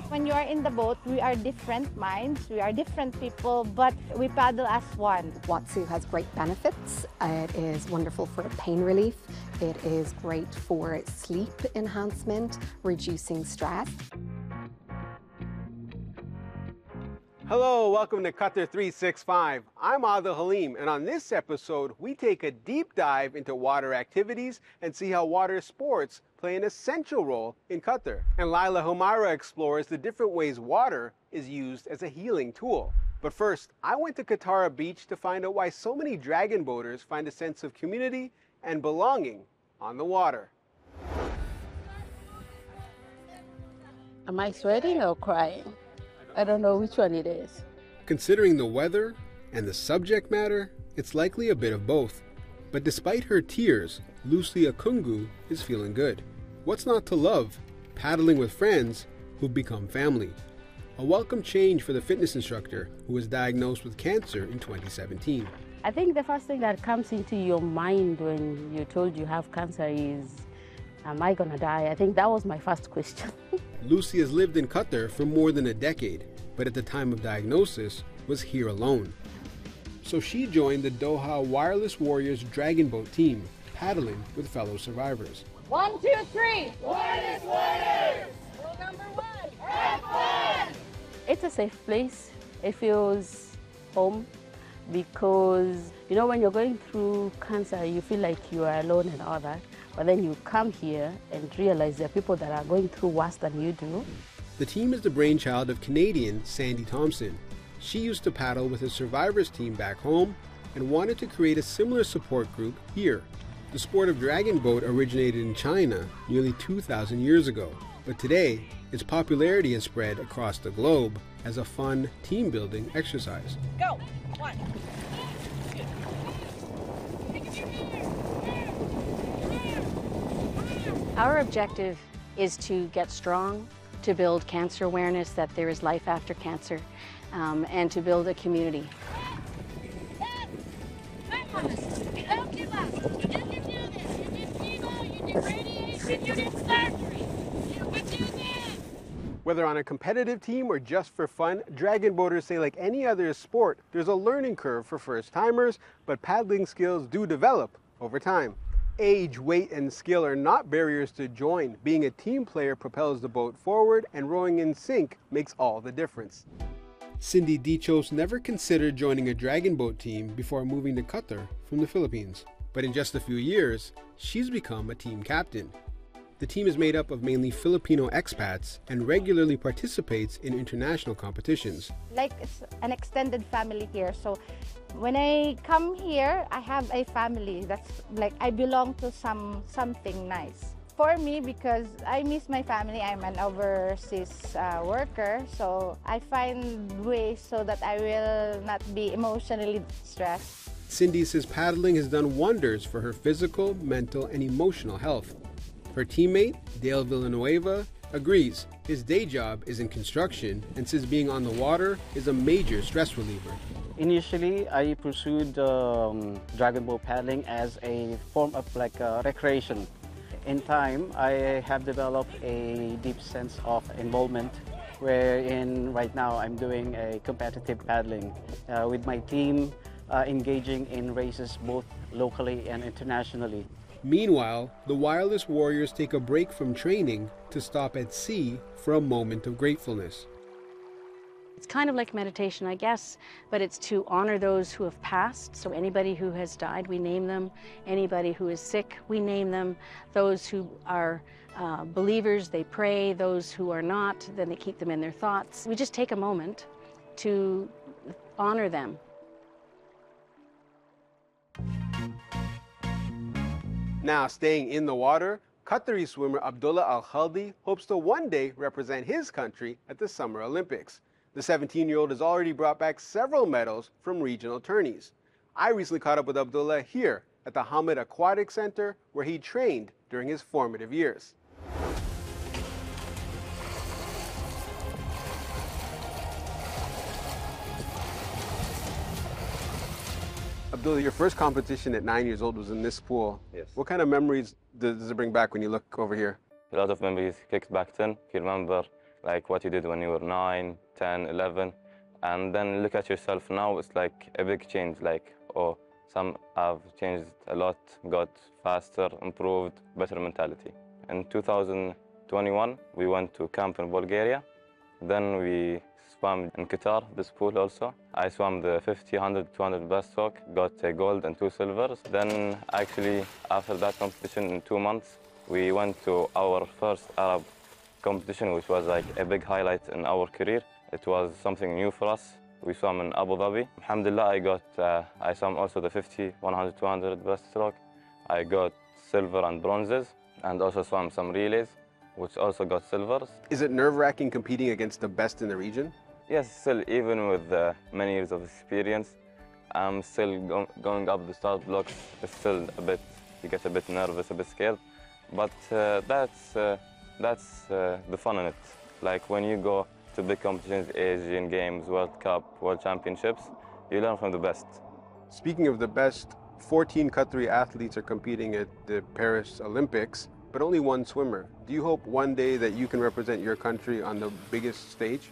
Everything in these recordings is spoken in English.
When you are in the boat, we are different minds, we are different people, but we paddle as one. Watsu has great benefits. It is wonderful for pain relief. It is great for sleep enhancement, reducing stress. Hello, welcome to Qatar 365. I'm Adil Halim, and on this episode, we take a deep dive into water activities and see how water sports play an essential role in Qatar. And Laila Humara explores the different ways water is used as a healing tool. But first, I went to Qatar Beach to find out why so many dragon boaters find a sense of community and belonging on the water. Am I sweating or crying? I don't know which one it is. Considering the weather and the subject matter, it's likely a bit of both. But despite her tears, Lucy Akungu is feeling good. What's not to love? Paddling with friends who've become family. A welcome change for the fitness instructor who was diagnosed with cancer in 2017. I think the first thing that comes into your mind when you're told you have cancer is, am I gonna die? I think that was my first question. Lucy has lived in Qatar for more than a decade, but at the time of diagnosis was here alone. So she joined the Doha Wireless Warriors Dragon Boat team, paddling with fellow survivors. 1, 2, 3. Wireless Warriors! Rule number 1. Have fun! It's a safe place. It feels home because, you know, when you're going through cancer, you feel like you are alone and all that. But then you come here and realize there are people that are going through worse than you do. The team is the brainchild of Canadian Sandy Thompson. She used to paddle with a survivors team back home and wanted to create a similar support group here. The sport of dragon boat originated in China nearly 2,000 years ago, but today its popularity has spread across the globe as a fun team-building exercise. Go! 1. Our objective is to get strong, to build cancer awareness, that there is life after cancer, and to build a community. Don't give up. You can do this. You did chemo, you did radiation, you did surgery. You can do this. Whether on a competitive team or just for fun, dragon boaters say like any other sport, there's a learning curve for first-timers, but paddling skills do develop over time. Age, weight, and skill are not barriers to join. Being a team player propels the boat forward, and rowing in sync makes all the difference. Cindy Dichos never considered joining a dragon boat team before moving to Qatar from the Philippines. But in just a few years, she's become a team captain. The team is made up of mainly Filipino expats and regularly participates in international competitions. Like it's an extended family here. So when I come here, I have a family. That's like I belong to something nice. For me, because I miss my family, I'm an overseas worker. So I find ways so that I will not be emotionally stressed. Cindy says paddling has done wonders for her physical, mental, and emotional health. Her teammate, Dale Villanueva, agrees. His day job is in construction and says being on the water is a major stress reliever. Initially, I pursued dragon boat paddling as a form of recreation. In time, I have developed a deep sense of involvement wherein right now I'm doing a competitive paddling with my team, engaging in races both locally and internationally. Meanwhile, the Wireless Warriors take a break from training to stop at sea for a moment of gratefulness. It's kind of like meditation, I guess, but it's to honor those who have passed. So anybody who has died, we name them. Anybody who is sick, we name them. Those who are believers, they pray. Those who are not, then they keep them in their thoughts. We just take a moment to honor them. Now, staying in the water, Qatari swimmer Abdullah Al-Khaldi hopes to one day represent his country at the Summer Olympics. The 17-year-old has already brought back several medals from regional tourneys. I recently caught up with Abdullah here at the Hamid Aquatic Center, where he trained during his formative years. Abdullah, your first competition at 9 years old was in this pool. Yes. What kind of memories does it bring back when you look over here? A lot of memories clicked back then. You remember like what you did when you were 9, 10, 11, and then look at yourself now. It's like a big change. Like, oh, some have changed a lot, got faster, improved, better mentality. In 2021, we went to camp in Bulgaria. Then we swam in Qatar, this pool also. I swam the 50, 100, 200 breaststroke, got a gold and 2 silvers. Then actually, after that competition in 2 months, we went to our first Arab competition, which was like a big highlight in our career. It was something new for us. We swam in Abu Dhabi. Alhamdulillah, I swam also the 50, 100, 200 breaststroke. I got silver and bronzes, and also swam some relays, which also got silvers. Is it nerve-wracking competing against the best in the region? Yes, still, even with many years of experience, I'm still going up the start blocks. It's still a bit, you get a bit nervous, a bit scared. But that's the fun in it. Like when you go to big competitions, Asian Games, World Cup, World Championships, you learn from the best. Speaking of the best, 14 Qatari athletes are competing at the Paris Olympics, but only one swimmer. Do you hope one day that you can represent your country on the biggest stage?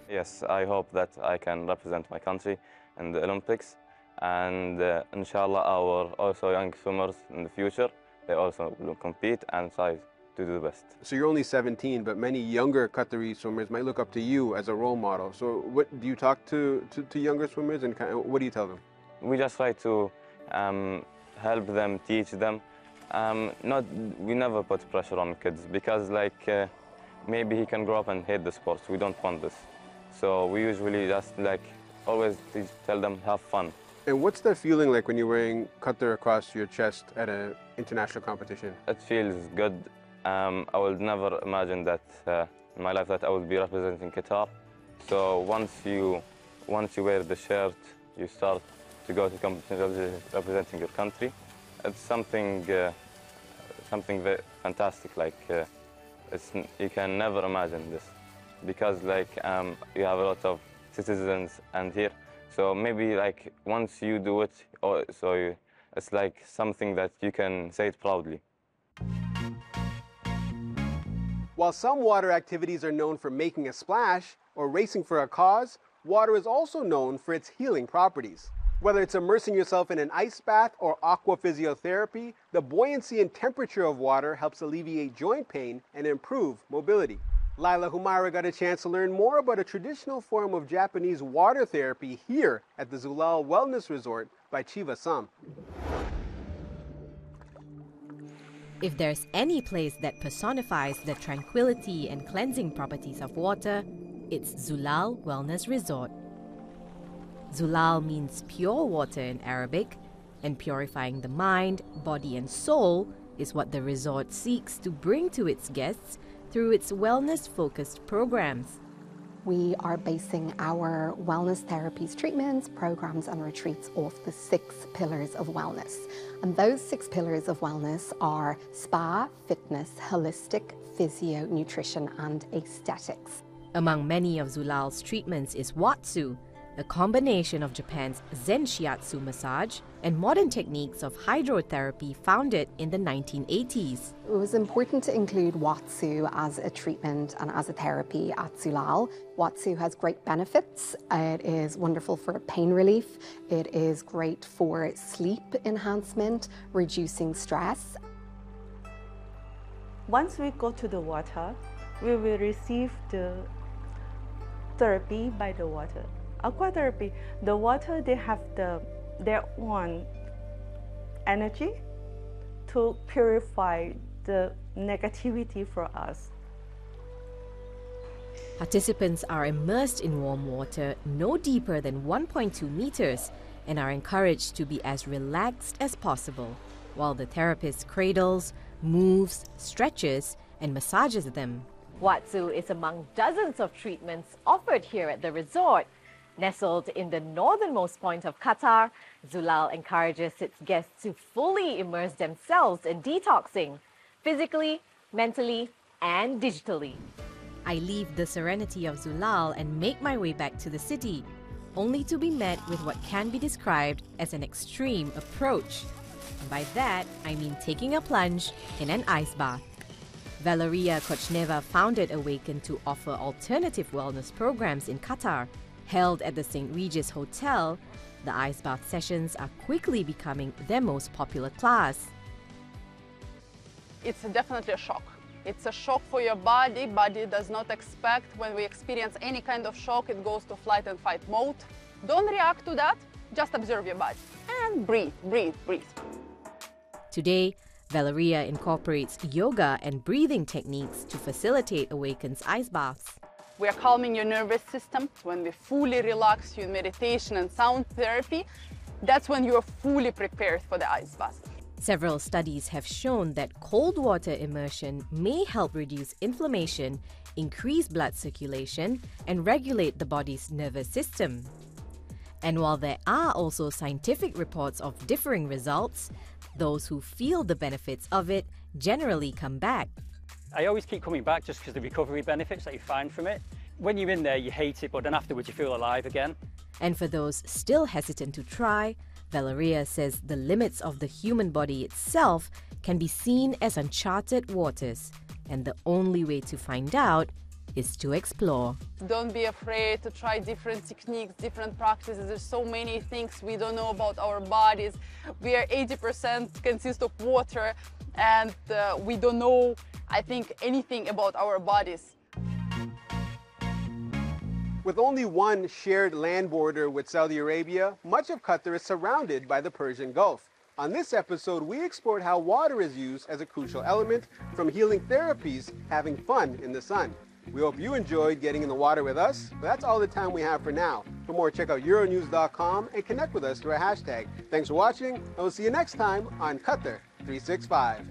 Yes, I hope that I can represent my country in the Olympics, and inshallah our also young swimmers in the future, they also will compete and try to do the best. So you're only 17, but many younger Qatari swimmers might look up to you as a role model. So what do you talk to younger swimmers, and what do you tell them? We just try to help them, teach them. We never put pressure on kids because maybe he can grow up and hate the sports. We don't want this. So we usually just always tell them have fun. And what's that feeling like when you're wearing Qatar across your chest at an international competition? It feels good. I would never imagine that in my life that I would be representing Qatar. So once you wear the shirt, you start to go to competitions representing your country. It's something very fantastic. You can never imagine this because you have a lot of citizens and here. So maybe once you do it, it's like something that you can say it proudly. While some water activities are known for making a splash or racing for a cause, water is also known for its healing properties. Whether it's immersing yourself in an ice bath or aqua physiotherapy, the buoyancy and temperature of water helps alleviate joint pain and improve mobility. Laila Humaira got a chance to learn more about a traditional form of Japanese water therapy here at the Zulal Wellness Resort by Chiva Sam. If there's any place that personifies the tranquility and cleansing properties of water, it's Zulal Wellness Resort. Zulal means pure water in Arabic, and purifying the mind, body and soul is what the resort seeks to bring to its guests through its wellness-focused programs. We are basing our wellness therapies, treatments, programs and retreats off the 6 pillars of wellness. And those 6 pillars of wellness are spa, fitness, holistic, physio, nutrition and aesthetics. Among many of Zulal's treatments is Watsu, a combination of Japan's Zen Shiatsu massage and modern techniques of hydrotherapy founded in the 1980s. It was important to include Watsu as a treatment and as a therapy at Zulal. Watsu has great benefits. It is wonderful for pain relief. It is great for sleep enhancement, reducing stress. Once we go to the water, we will receive the therapy by the water. Aqua therapy, the water, they have their own energy to purify the negativity for us. Participants are immersed in warm water no deeper than 1.2 meters and are encouraged to be as relaxed as possible, while the therapist cradles, moves, stretches, and massages them. Watsu is among dozens of treatments offered here at the resort. Nestled in the northernmost point of Qatar, Zulal encourages its guests to fully immerse themselves in detoxing, physically, mentally, and digitally. I leave the serenity of Zulal and make my way back to the city, only to be met with what can be described as an extreme approach. And by that, I mean taking a plunge in an ice bath. Valeria Kochneva founded Awaken to offer alternative wellness programs in Qatar. Held at the St. Regis Hotel, the ice bath sessions are quickly becoming their most popular class. It's definitely a shock. It's a shock for your body. Body does not expect. When we experience any kind of shock, it goes to flight and fight mode. Don't react to that. Just observe your body and breathe, breathe, breathe. Today, Valeria incorporates yoga and breathing techniques to facilitate Awaken's ice baths. We are calming your nervous system. When we fully relax you in meditation and sound therapy, that's when you are fully prepared for the ice bath. Several studies have shown that cold water immersion may help reduce inflammation, increase blood circulation, and regulate the body's nervous system. And while there are also scientific reports of differing results, those who feel the benefits of it generally come back. I always keep coming back just because of the recovery benefits that you find from it. When you're in there, you hate it, but then afterwards you feel alive again. And for those still hesitant to try, Valeria says the limits of the human body itself can be seen as uncharted waters, and the only way to find out is to explore. Don't be afraid to try different techniques, different practices. There's so many things we don't know about our bodies. We are 80% consist of water, and we don't know, I think, anything about our bodies. With only one shared land border with Saudi Arabia, much of Qatar is surrounded by the Persian Gulf. On this episode, we explored how water is used as a crucial element, from healing therapies, having fun in the sun. We hope you enjoyed getting in the water with us, but that's all the time we have for now. For more, check out Euronews.com and connect with us through a hashtag. Thanks for watching, and we'll see you next time on Qatar 365.